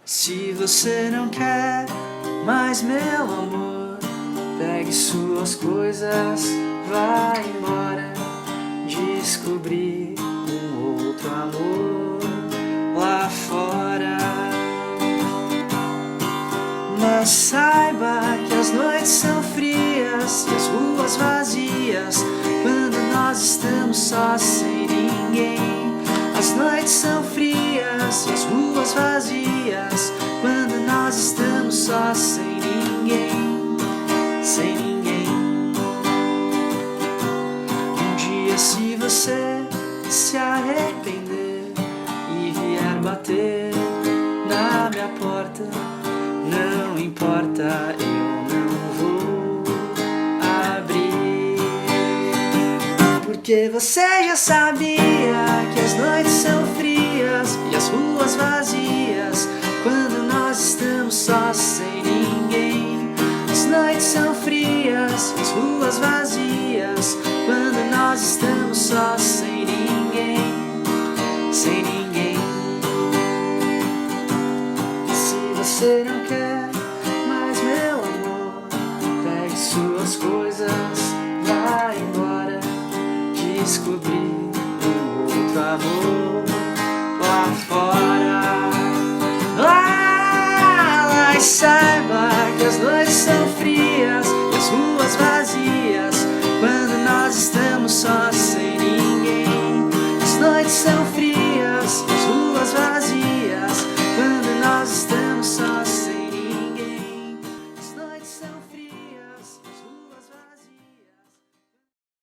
Se você não quer mais meu amor, pegue suas coisas, vá embora. Descobrir um outro amor lá fora. Mas saiba que as noites são frias e as ruas vazias quando nós estamos só sem ninguém. As noites são frias e as ruas vazias quando nós estamos só sem ninguém, sem ninguém. Um dia, se você se arrepender e vier bater na minha porta, não importa, eu não vou abrir, porque você já sabia que as noites são frias e as ruas vazias quando nós estamos só sem ninguém. As noites são frias e as ruas vazias quando nós estamos só sem ninguém, sem ninguém. Se você não